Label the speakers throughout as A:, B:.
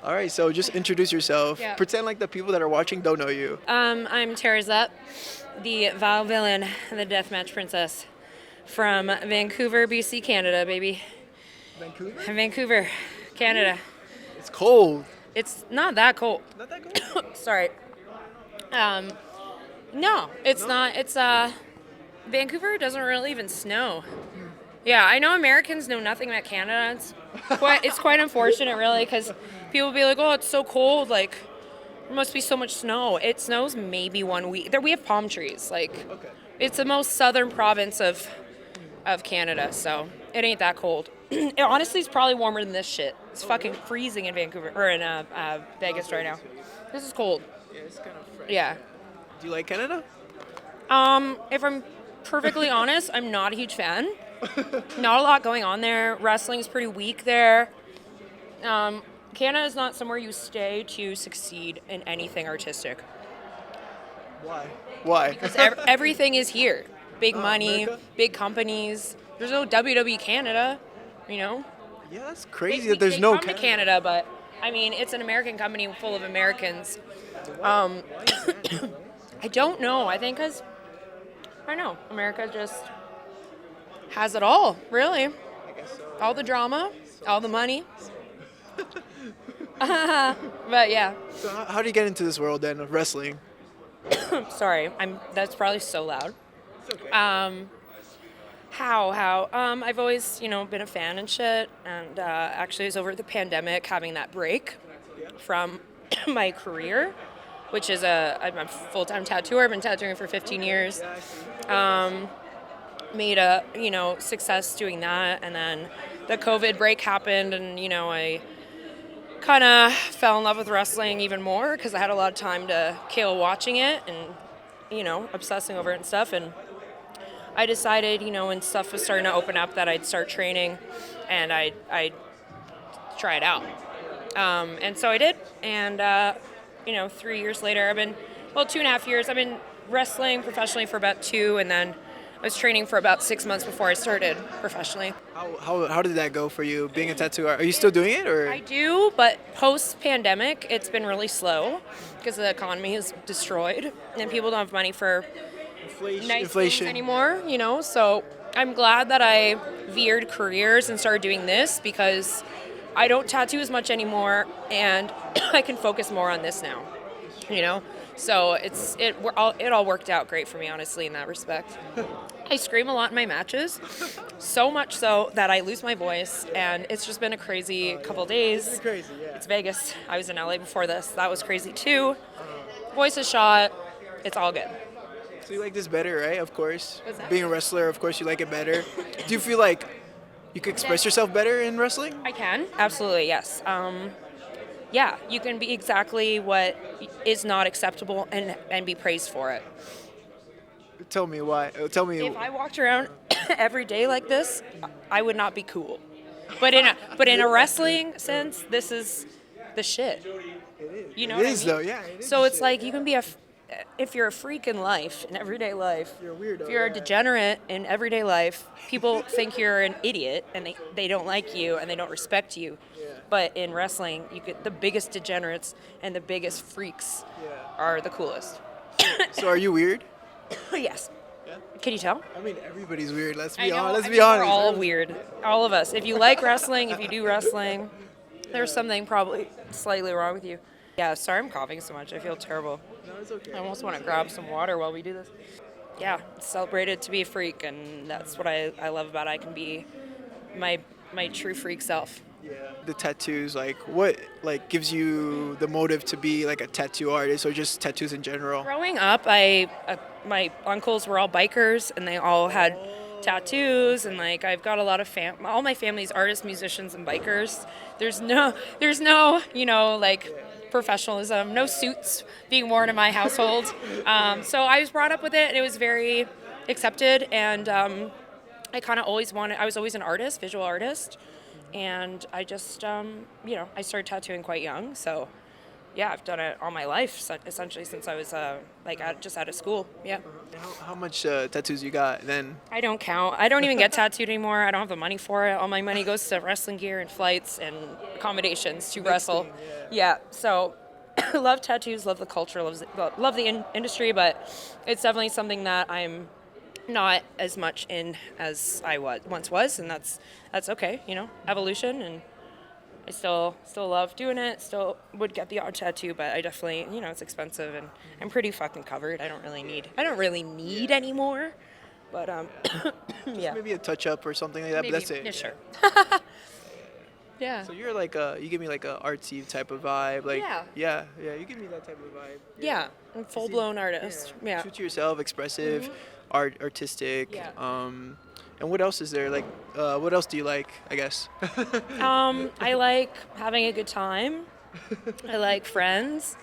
A: All right, so just introduce yourself.
B: Yeah.
A: Pretend like the people that are watching don't know you.
B: I'm Terra Zup, the vile villain, the deathmatch princess from Vancouver, BC, Canada, baby.
A: Vancouver?
B: Vancouver, Canada.
A: It's cold.
B: It's not that cold.
A: Not that cold?
B: Sorry. Um, no, it's not. Vancouver doesn't really even snow. Yeah, I know Americans know nothing about Canada. It's quite unfortunate, really, because people be like, "Oh, it's so cold. Like, there must be so much snow." It snows maybe 1 week. There we have palm trees. Like,
A: Okay.
B: it's the most southern province of Canada, so it ain't that cold. It honestly is probably warmer than this shit. It's fucking freezing in Vancouver or in Vegas right now. This is cold.
A: Yeah, it's kind of fresh.
B: Yeah.
A: Do you like Canada?
B: If I'm perfectly honest, I'm not a huge fan. Not a lot going on there. Wrestling is pretty weak there. Canada is not somewhere you stay to succeed in anything artistic.
A: Why? Why?
B: Because everything is here. Big money,
A: America?
B: big companies. There's no WWE Canada, you know?
A: Yeah, that's crazy
B: They,
A: that there's
B: they
A: no
B: come to Canada, but I mean, it's an American company full of Americans.
A: Why is that?
B: I don't know. I think because, I don't know, America just has it all, really.
A: I guess so.
B: All the drama, all the money. But yeah,
A: So how do you get into this world then of wrestling?
B: sorry, that's probably so loud.
A: It's okay.
B: How? I've always, been a fan and shit, and actually it was over the pandemic having that break from my career, which is I'm a full-time tattooer. I've been tattooing for 15 years. Made a, success doing that, and then the COVID break happened, and, I kind of fell in love with wrestling even more because I had a lot of time to kill watching it and, obsessing over it and stuff, and I decided, when stuff was starting to open up that I'd start training and I'd try it out. And so I did. And, 3 years later, 2.5 years, I've been wrestling professionally for about 2, and then I was training for about 6 months before I started professionally.
A: How did that go for you, being a tattoo artist? Are you still doing it, or?
B: I do, but post-pandemic, it's been really slow because the economy is destroyed and people don't have money for nice things anymore, so I'm glad that I veered careers and started doing this because I don't tattoo as much anymore and I can focus more on this now, so it all worked out great for me, honestly, in that respect. I scream a lot in my matches, so much so that I lose my voice, and it's just been a crazy couple days.
A: It's crazy, yeah.
B: It's Vegas. I was in LA before this. That was crazy too. Voice is shot. It's all good.
A: So you like this better, right? Of course.
B: What's that?
A: Being a wrestler, of course, you like it better. Do you feel like you could express yourself better in wrestling?
B: I can, absolutely, yes. Yeah, you can be exactly what is not acceptable and be praised for it.
A: Tell me why. Tell me.
B: If I walked around every day like this, I would not be cool. But in a wrestling sense, this is the shit. You know
A: It
B: what
A: is,
B: I mean?
A: though, yeah. It is
B: So
A: the
B: it's
A: shit.
B: like you can be if you're a freak in life, in everyday life,
A: You're a weirdo,
B: if you're a
A: yeah.
B: degenerate in everyday life, people think you're an idiot and they don't like you and they don't respect you.
A: Yeah.
B: But in wrestling, you get the biggest degenerates and the biggest freaks
A: Yeah.
B: are the coolest.
A: So are you weird?
B: Yes.
A: Yeah.
B: Can you tell?
A: I mean, everybody's weird. Let's
B: I
A: be
B: know,
A: honest. Let's
B: I
A: be
B: mean,
A: honest.
B: we're all weird. All of us. If you like wrestling, if you do wrestling, there's something probably slightly wrong with you. Yeah, sorry I'm coughing so much. I feel terrible.
A: No, it's okay.
B: I almost want to grab some water while we do this. Yeah, it's celebrated to be a freak, and that's what I love about it. I can be my true freak self.
A: Yeah. The tattoos, what gives you the motive to be like a tattoo artist, or just tattoos in general?
B: Growing up, my uncles were all bikers, and they all had tattoos, and I've got a lot of all my family's artists, musicians, and bikers. There's no professionalism, no suits being worn in my household. So I was brought up with it, and it was very accepted, and I kind of I was always an artist, visual artist, and I just, I started tattooing quite young, so yeah, I've done it all my life, essentially since I was just out of school. Yeah.
A: And how much tattoos you got then?
B: I don't count. I don't even get tattooed anymore. I don't have the money for it. All my money goes to wrestling gear and flights and accommodations to wrestle.
A: thing,
B: Yeah. So, love tattoos, love the culture, love the industry, but it's definitely something that I'm not as much in as I once was, and that's okay. Evolution, and I still love doing it. Still would get the odd tattoo, but I definitely, it's expensive, and I'm pretty fucking covered. I don't really need any more. But yeah.
A: Maybe a touch up or something like that,
B: Maybe,
A: but that's it.
B: yeah, sure. Yeah.
A: So you're like you give me like a artsy type of vibe, like
B: Yeah.
A: you give me that type of vibe.
B: Yeah. I'm full blown artist. Yeah.
A: True to yourself, expressive, artistic.
B: Yeah.
A: And what else is there? Like, what else do you like? I guess.
B: I like having a good time. I like friends.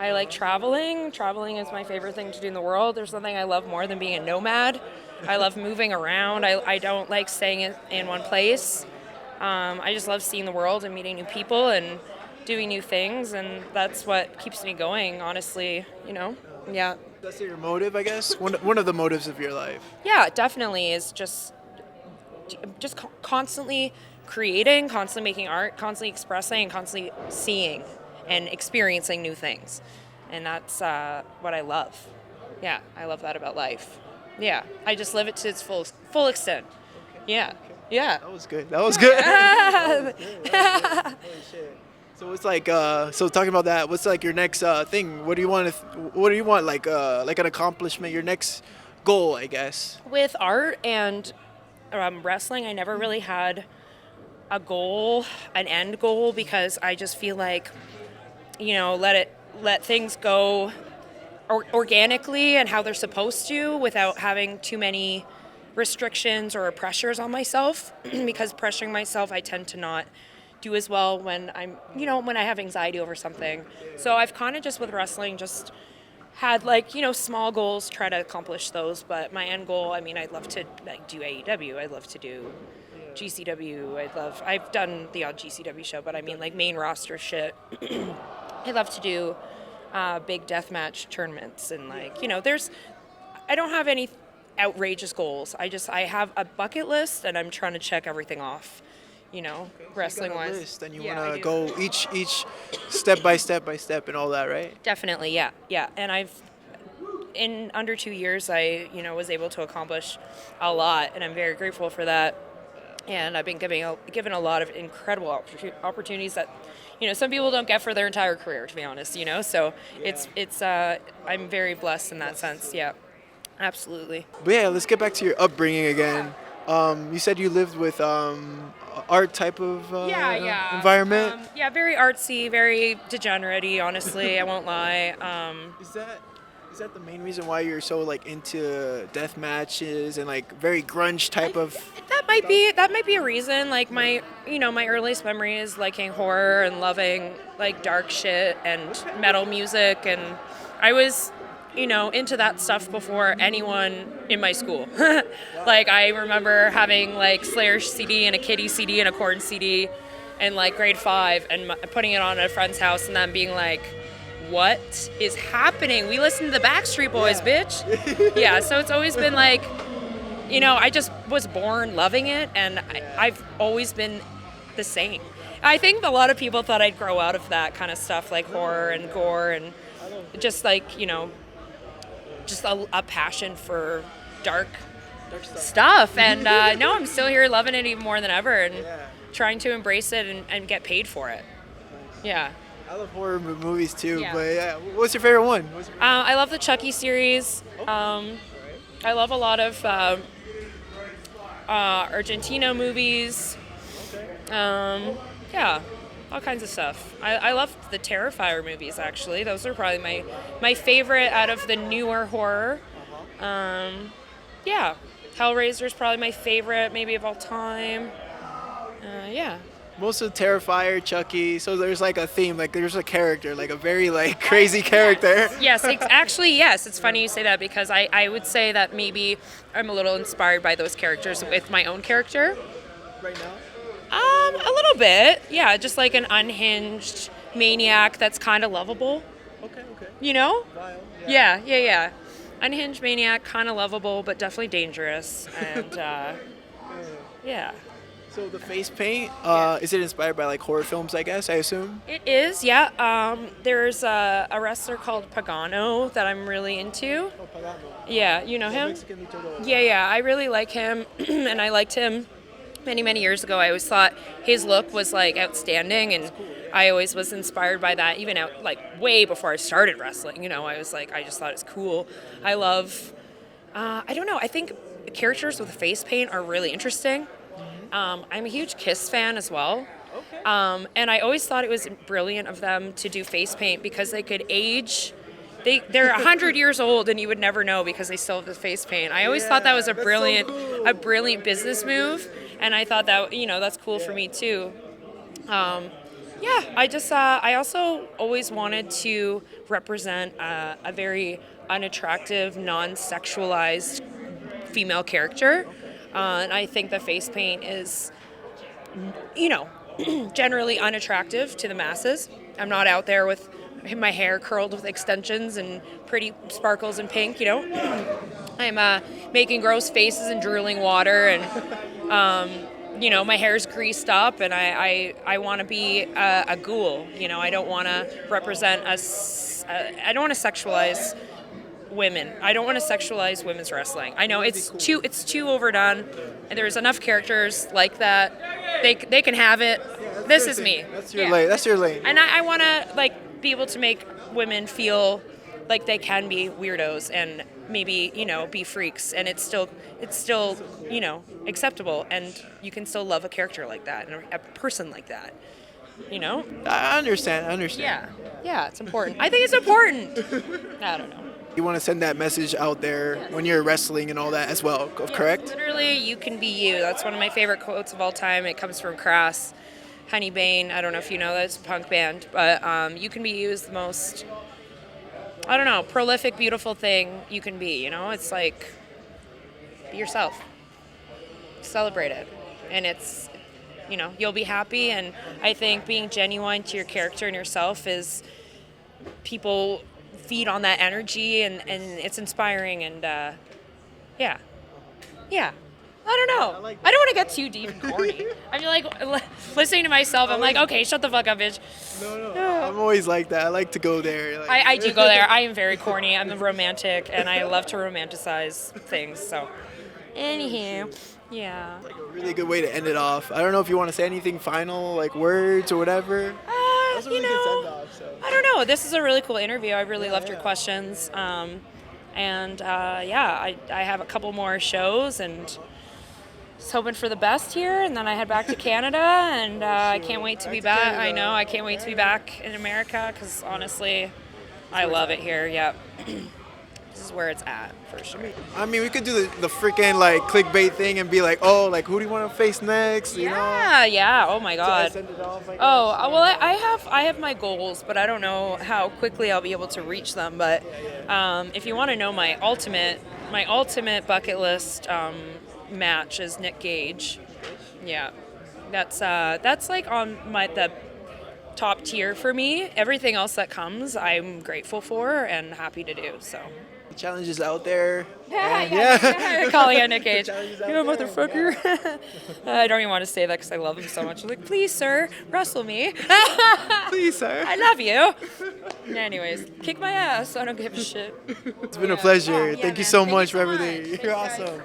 B: I like traveling. Traveling is my favorite thing to do in the world. There's nothing I love more than being a nomad. I love moving around. I don't like staying in one place. I just love seeing the world and meeting new people and doing new things, and that's what keeps me going, honestly, Yeah.
A: That's your motive, I guess. One of the motives of your life.
B: Yeah, definitely is just constantly creating, constantly making art, constantly expressing, and constantly seeing and experiencing new things. And that's what I love. Yeah, I love that about life. Yeah, I just live it to its full extent. Yeah, yeah.
A: That was good. That was good. That was good. Holy shit. So it's like, so talking about that, what's like your next thing? What do you want? What do you want? Like an accomplishment? Your next goal, I guess.
B: With art and wrestling, I never really had a goal, an end goal, because I just feel like, let things go organically and how they're supposed to, without having too many restrictions or pressures on myself. Because pressuring myself, I tend to not do as well when when I have anxiety over something. So I've kind of just with wrestling just had small goals, try to accomplish those. But my end goal, I'd love to do AEW. I'd love to do GCW. I've done the odd GCW show, but main roster shit. I'd love to do big deathmatch tournaments and I don't have any outrageous goals. I have a bucket list and I'm trying to check everything off. Wrestling wise.
A: List and you want to go each step by step and all that, right?
B: Definitely, yeah. And in under 2 years, I was able to accomplish a lot, and I'm very grateful for that. And I've been given a lot of incredible opportunities that some people don't get for their entire career, to be honest. So it's I'm very blessed in that sense. Yeah, absolutely.
A: But yeah, let's get back to your upbringing again. You said you lived with art type of environment.
B: Very artsy, very degenerate-y, honestly. I won't lie.
A: Is that the main reason why you're so into death matches and very grunge type of?
B: That might be a reason. My earliest memory is liking horror and loving dark shit and metal music, and I was into that stuff before anyone in my school. I remember having Slayer's CD and a Kitty CD and a Korn CD in grade 5 and putting it on at a friend's house and then being like, what is happening? We listen to the Backstreet Boys, bitch. Yeah, so it's always been I just was born loving it, and I've always been the same. I think a lot of people thought I'd grow out of that kind of stuff, like horror and gore and just just a passion for dark stuff. And no, I'm still here loving it even more than ever and trying to embrace it and get paid for it. Yeah.
A: I love horror movies too,
B: Yeah.
A: but yeah. What's your favorite one?
B: I love the Chucky series. I love a lot of Argentina movies. Yeah, all kinds of stuff. I love the Terrifier movies, actually. Those are probably my favorite out of the newer horror. Yeah, Hellraiser's probably my favorite, maybe of all time. Yeah.
A: Most of Terrifier, Chucky, so there's a theme, there's a character, a very crazy character.
B: Yes, actually, yes. It's funny you say that because I would say that maybe I'm a little inspired by those characters with my own character.
A: Right now?
B: A little bit, yeah. Just an unhinged, maniac that's kind of lovable.
A: Okay.
B: You know?
A: Wild.
B: Yeah. Unhinged maniac, kind of lovable, but definitely dangerous. And yeah.
A: So the face paint, is it inspired by like horror films? I guess I assume.
B: It is, yeah. There's a wrestler called Pagano that I'm really into.
A: Oh, Pagano.
B: Yeah, you know him?
A: Mexican luchador.
B: Yeah. I really like him, and I liked him many years ago. I always thought his look was like outstanding, and I always was inspired by that. Even out like way before I started wrestling, I was like, I just thought it's cool. I love. I don't know. I think characters with face paint are really interesting. I'm a huge Kiss fan as well.
A: Okay.
B: And I always thought it was brilliant of them to do face paint because they could age. They're 100 years old and you would never know because they still have the face paint. I always thought that was a
A: that's so
B: brilliant,
A: cool.
B: a brilliant business move, and I thought that that's cool for me too. I also always wanted to represent a very unattractive, non-sexualized female character. And I think the face paint is, generally unattractive to the masses. I'm not out there with my hair curled with extensions and pretty sparkles and pink, I'm making gross faces and drooling water and, my hair's greased up and I want to be a ghoul. I don't want to represent I don't want to sexualize women. I don't want to sexualize women's wrestling. I know it's too overdone, and there's enough characters like that. They can have it. This is me.
A: That's your lane. That's your lane.
B: And I want to be able to make women feel like they can be weirdos and maybe be freaks, and it's still acceptable, and you can still love a character like that and a person like that.
A: I understand.
B: Yeah, it's important. I think it's important. I don't know.
A: You want to send that message out there when you're wrestling and all that as well, correct?
B: Literally, you can be you. That's one of my favorite quotes of all time. It comes from Crass. Honey Bane, I don't know if you know that, it's a punk band, but you can be you is the most, prolific, beautiful thing you can be, It's like, be yourself. Celebrate it. And it's, you'll be happy, and I think being genuine to your character and yourself is, people feed on that energy, and it's inspiring, and yeah. I don't know. I don't want to get too deep and corny. I feel like listening to myself, I'm like, okay, shut the fuck up, bitch.
A: No. I'm always like that. I like to go there.
B: I do go there. I am very corny. I'm a romantic, and I love to romanticize things. So, anywho, yeah.
A: Like a really good way to end it off. I don't know if you want to say anything final, like words or whatever. That's a really good send off. So.
B: I don't know. This is a really cool interview. I really loved your questions. I have a couple more shows, and just hoping for the best here, and then I head back to Canada, and I can't wait to be back. I know, I can't wait to be back in America, because honestly, I love it here. Yep. This is where it's at, for sure.
A: I mean, we could do the freaking clickbait thing and be like, oh, who do you want to face next?
B: Yeah. Oh my God.
A: Send it off, I guess.
B: Well, I have my goals, but I don't know how quickly I'll be able to reach them. But if you want to know my ultimate bucket list match is Nick Gage. Yeah, that's on the top tier for me. Everything else that comes, I'm grateful for and happy to do. So.
A: The challenge is out there.
B: Yeah. Calling out Nick Gage. You
A: there.
B: motherfucker. I don't even want to say that because I love him so much. I'm like, please, sir, wrestle me.
A: Please, sir.
B: I love you. Anyways, kick my ass. I don't give a shit.
A: It's been a pleasure.
B: Yeah,
A: Thank you
B: man.
A: so
B: Thank
A: much
B: you
A: for
B: so
A: everything.
B: much.
A: You're
B: Thanks, guys.
A: awesome.